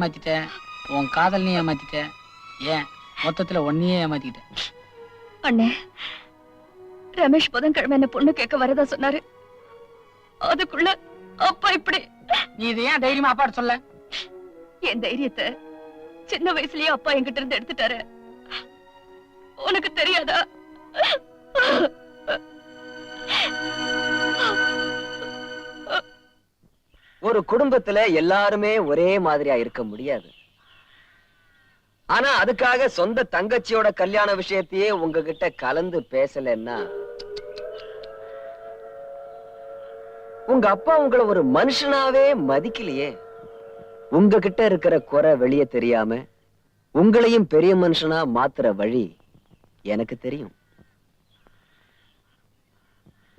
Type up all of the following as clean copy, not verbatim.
ஏமாத்திட்ட, உன் காதல் நீ ஏமாத்திட்ட, ஏன் மொத்தத்துல ஒன்னையே ஏமாத்திட்ட. அண்ணே, ரமேஷ் புதன்கிழமை என்ன பொண்ணு கேட்க வரதா சொன்னாரு. அதுக்குள்ள அப்பா இப்படி. நீ இதை ஏன் தைரியமா அப்பாட்ட சொல்ல? என் தைரியத்தை சின்ன வயசுலயே அப்பா என்கிட்ட இருந்து எடுத்துட்டாரு. உனக்கு தெரியாதா? ஒரு குடும்பத்துல எல்லாருமே ஒரே மாதிரியா இருக்க முடியாது. ஆனா அதுக்காக சொந்த தங்கச்சியோட கல்யாண விஷயத்தையே உங்ககிட்ட கலந்து பேசலன்னா உங்க அப்பா உங்களை ஒரு மனுஷனாவே மதிக்கலையே. உங்ககிட்ட இருக்கிற குறை வெளியே தெரியாம உங்களையும் பெரிய மனுஷனா மாத்துற வழி எனக்கு தெரியும்.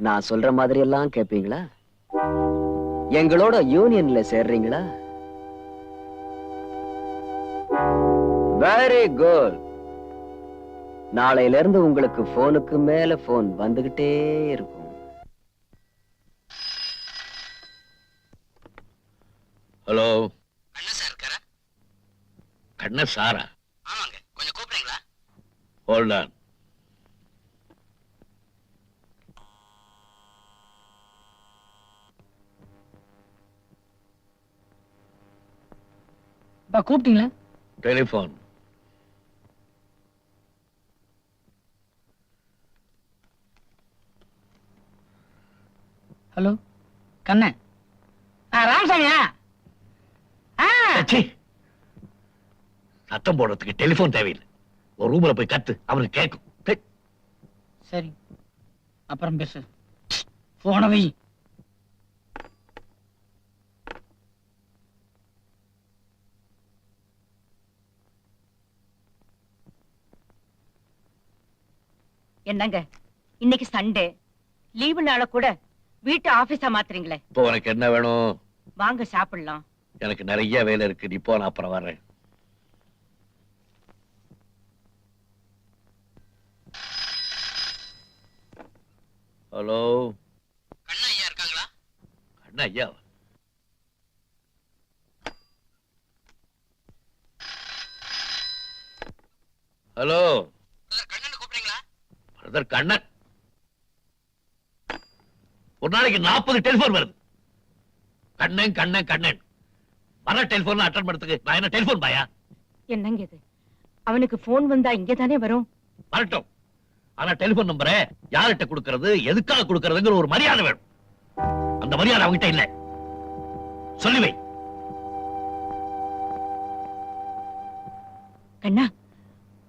நான் சொல்ற மாதிரி எல்லாம் கேட்பீங்களா? எங்களோட யூனியன்ல சேர்றீங்களா? Very good. நாளையில இருந்து உங்களுக்கு போனுக்கு மேல போன் வந்துகிட்டே இருக்கும். ஹலோ, அண்ணா சார் இருக்காரா? கண்ண சாரா? ஆமாங்க, கொஞ்சம் கூப்பிடுறீங்களா? Hold on. கூப்பிட்டீங்களா? டெலிபோன். ஹலோ கண்ணன், ராமசாமியா? சத்தம் போடுறதுக்கு டெலிபோன் தேவையில்லை. ஒரு ரூம்ல போய் கத்து, அவனுக்கு கேட்கும். சரி, அப்புறம் பேசு. போன வை. என்னங்க, இன்னைக்கு சண்டே, லீவு நாள கூட வீட்டு ஆபீஸா மாத்துறீங்களே. இப்போ உனக்கு என்ன வேணும்? வாங்க சாப்பிடலாம். எனக்கு நிறைய வேலை இருக்கு, நீ போ, நான் அப்புறம் வர்றேன். ஹலோ, கண்ணா ஐயா இருக்காங்களா? கண்ணா ஐயா? ஹலோ, கண்ணன் கூப்பிடுறீங்களா? பிரதர் கண்ணன். ஒரு நாளைக்கு 40 டெலிபோன் வருது. கண்ணன் கண்ணன் கண்ணன். வர டெலிபோன் அட்டன் பண்றதுக்கு நான் என்ன டெலிபோன் பாயா? என்னங்க இது? அவனுக்கு போன் வந்தா இங்க தானே வரும். வரட்டும். ஆனா டெலிபோன் நம்பரை யார்கிட்ட கொடுக்கறது, எதுக்காக கொடுக்கறதுங்கிற ஒரு மரியாதை வேணும். அந்த மரியாதை அவங்கிட்ட இல்ல. சொல்லி வை. கண்ணா,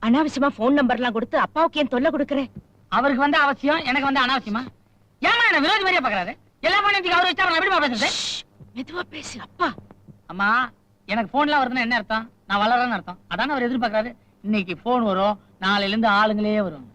அனாவசியமா போன் நம்பர்லாம் கொடுத்து அப்பாவுக்கு ஏன் தொல்லை கொடுக்கறேன்? அவருக்கு வந்து அவசியம், எனக்கு வந்து அனாவசியமா? ஏமா என்ன விரோதி மாதிரியா பாக்குறாரு? எல்லா போனதுக்கு அவர் வச்சா எப்படிமா பேசுறது? மெதுவா பேசு அப்பா. அம்மா, எனக்கு போன்லாம் வருதுன்னா என்ன அர்த்தம்? நான் வளர்றேன்னு அர்த்தம். அதானே அவர் எதிர்பார்க்கறாரு. இன்னைக்கு போன் வரும், நாளையில இருந்து ஆளுங்களே வரும்.